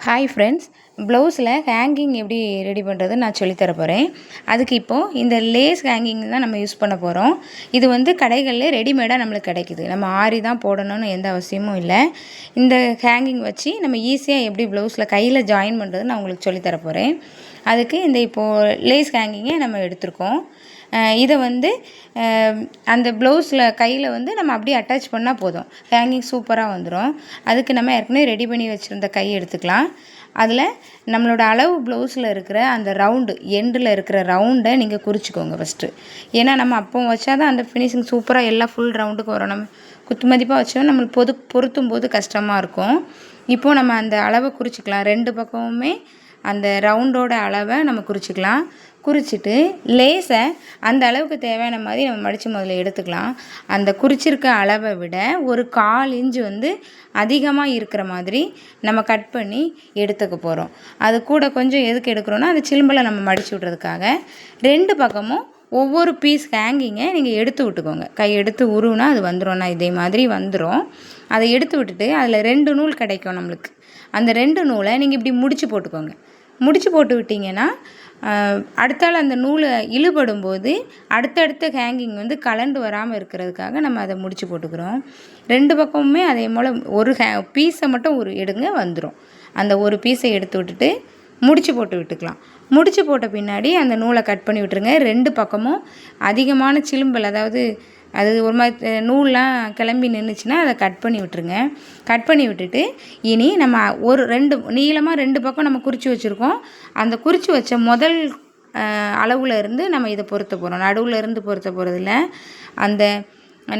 Hi friends, ப்ளவுஸில் hanging எப்படி ready பண்ணுறது நான் சொல்லித்தர போகிறேன். அதுக்கு இப்போது இந்த லேஸ் ஹேங்கிங் தான் நம்ம யூஸ் பண்ண போகிறோம். இது வந்து கடைகளில் ரெடிமேடாக நம்மளுக்கு கிடைக்குது. நம்ம ஆரி தான் போடணும்னு எந்த அவசியமும் இல்லை. இந்த ஹேங்கிங் வச்சு நம்ம ஈஸியாக எப்படி ப்ளவுஸில் கையில் ஜாயின் பண்ணுறது நான் உங்களுக்கு சொல்லித்தர போகிறேன். அதுக்கு இந்த இப்போது லேஸ் ஹேங்கிங்கை நம்ம எடுத்திருக்கோம். இதை வந்து அந்த ப்ளவுஸில் கையில் வந்து நம்ம அப்படியே அட்டாச் பண்ணால் போதும், ஹேங்கிங் சூப்பராக வந்துடும். அதுக்கு நம்ம ஏற்கனவே ரெடி பண்ணி வச்சுருந்த கை எடுத்துக்கலாம். அதில் நம்மளோட அளவு ப்ளவுஸில் இருக்கிற அந்த ரவுண்டு எண்டில் இருக்கிற ரவுண்டை நீங்கள் குறிச்சிக்கோங்க ஃபஸ்ட்டு. ஏன்னா நம்ம அப்போ வச்சா தான் அந்த ஃபினிஷிங் சூப்பராக எல்லாம் ஃபுல் ரவுண்டுக்கு வரும். நம்ம குத்து மதிப்பாக வச்சோம் நம்மளுக்கு பொருத்தும் போது கஷ்டமாக இருக்கும். இப்போது நம்ம அந்த அளவை குறிச்சிக்கலாம். ரெண்டு பக்கமுமே அந்த ரவுண்டோட அளவை நம்ம குறிச்சிக்கலாம். குறிச்சிட்டு லேஸை அந்த அளவுக்கு தேவையான மாதிரி நம்ம மடித்து முதல்ல எடுத்துக்கலாம். அந்த குறிச்சிருக்க அளவை விட ஒரு 1/4 இன்ச்சு வந்து அதிகமாக இருக்கிற மாதிரி நம்ம கட் பண்ணி எடுத்துக்க போகிறோம். அது கூட கொஞ்சம் எதுக்கு எடுக்கிறோன்னா அந்த சிலம்பில் நம்ம மடித்து விட்றதுக்காக. ரெண்டு பக்கமும் ஒவ்வொரு பீஸ் ஹேங்கிங்கை நீங்கள் எடுத்து விட்டுக்கோங்க. கை எடுத்து உருவுனா அது வந்துடும்னா இதே மாதிரி வந்துடும். அதை எடுத்து விட்டுட்டு அதில் 2 நூல் கிடைக்கும் நம்மளுக்கு. அந்த 2 நூலை நீங்கள் இப்படி முடிச்சு போட்டுக்கோங்க. முடிச்சு போட்டு விட்டிங்கன்னா அடுத்தால் அந்த நூலை இழுபடும் போது அடுத்தடுத்த ஹேங்கிங் வந்து கலண்டு வராமல் இருக்கிறதுக்காக நம்ம அதை முடிச்சு போட்டுக்கிறோம். 2 பக்கமுமே அதே போல் ஒரு பீஸை மட்டும் எடுங்க வந்துடும். அந்த ஒரு பீஸை எடுத்து விட்டுட்டு முடிச்சு போட்டு விட்டுக்கலாம். முடிச்சு போட்ட பின்னாடி அந்த நூலை கட் பண்ணி விட்டுருங்க. 2 பக்கமும் அதிகமான சிலும்பல், அதாவது அது ஒரு மாதிரி நூல்லாம் கிளம்பி நின்றுச்சுன்னா அதை கட் பண்ணி விட்டுருங்க. கட் பண்ணி விட்டுட்டு இனி நம்ம நீளமாக 2 பக்கம் நம்ம குறித்து வச்சுருக்கோம். அந்த குறித்து வச்ச முதல் அளவில் இருந்து நம்ம இதை பொருத்த போகிறோம். நடுவில் இருந்து பொருத்த போகிறதில்ல. அந்த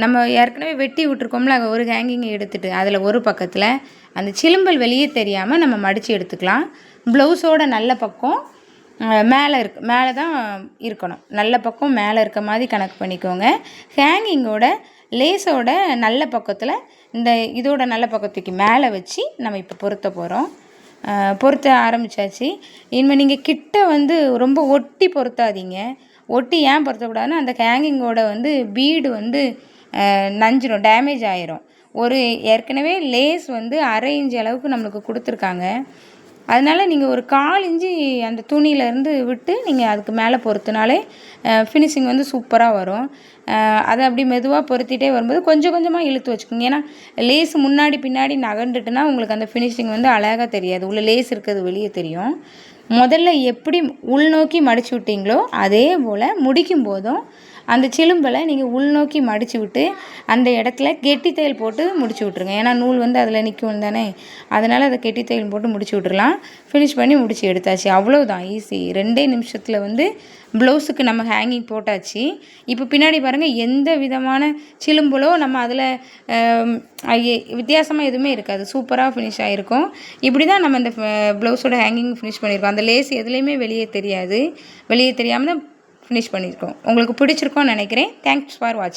நம்ம ஏற்கனவே வெட்டி விட்டுருக்கோம்ல ஒரு ஹேங்கிங்கை எடுத்துகிட்டு அதில் ஒரு பக்கத்தில் அந்த சிலும்பல் வெளியே தெரியாமல் நம்ம மடித்து எடுத்துக்கலாம். ப்ளவுஸோட நல்ல பக்கம் மேலே தான் இருக்கணும். நல்ல பக்கம் மேலே இருக்க மாதிரி கணக்கு பண்ணிக்கோங்க. ஹேங்கிங்கோட லேஸோட நல்ல பக்கத்தில் இந்த இதோட நல்ல பக்கத்துக்கு மேலே வச்சு நம்ம இப்போ பொருத்த போகிறோம். பொருத்த ஆரம்பித்தாச்சு. இனிமேல் நீங்கள் கிட்ட வந்து ரொம்ப ஒட்டி பொருத்தாதீங்க. ஒட்டி ஏன் பொருத்தக்கூடாதுன்னா அந்த ஹேங்கிங்கோட வந்து பீடு வந்து நஞ்சிடும், டேமேஜ் ஆயிரும். ஏற்கனவே லேஸ் வந்து 1/2 இன்ச்சு அளவுக்கு நம்மளுக்கு கொடுத்துருக்காங்க. அதனால் நீங்கள் ஒரு 1/4 இன்ச்சு அந்த துணியிலேருந்து விட்டு நீங்கள் அதுக்கு மேலே பொறுத்தினாலே ஃபினிஷிங் வந்து சூப்பராக வரும். அதை அப்படி மெதுவாக பொருத்திட்டே வரும்போது கொஞ்சம் கொஞ்சமாக இழுத்து வச்சுக்கோங்க. ஏன்னா லேஸ் முன்னாடி பின்னாடி நகண்டுட்டுனா உங்களுக்கு அந்த ஃபினிஷிங் வந்து அழகாக தெரியாது. உள்ள லேஸ் இருக்கிறது வெளியே தெரியும். முதல்ல எப்படி உள்நோக்கி மடித்து விட்டீங்களோ அதே போல் முடிக்கும் போதும் அந்த சிலும்பலை நீங்கள் உள்நோக்கி மடித்து விட்டு அந்த இடத்துல கெட்டி தையல் போட்டு முடிச்சு விட்ருங்க. ஏன்னா நூல் வந்து அதில் நிற்கும் தானே, அதனால் அதை கெட்டி தையல் போட்டு முடிச்சு விட்றலாம். ஃபினிஷ் பண்ணி முடிச்சு எடுத்தாச்சு. அவ்வளோதான், ஈஸி. 2 நிமிஷத்தில் வந்து ப்ளவுஸுக்கு நம்ம ஹேங்கிங் போட்டாச்சு. இப்போ பின்னாடி பாருங்கள், எந்த விதமான சிலும்பலோ நம்ம அதில் வித்தியாசமாக எதுவுமே இருக்காது. சூப்பராக ஃபினிஷ் ஆகிருக்கும். இப்படி தான் நம்ம இந்த ப்ளவுஸோட ஹேங்கிங் ஃபினிஷ் பண்ணியிருக்கோம். அந்த லேஸ் எதுலேயுமே வெளியே தெரியாது. வெளியே தெரியாமல் தான் ஃபினிஷ் பண்ணியிருக்கோம். உங்களுக்கு பிடிச்சிருக்கோன்னு நினைக்கிறேன். தேங்க்ஸ் ஃபார் வாட்சிங்.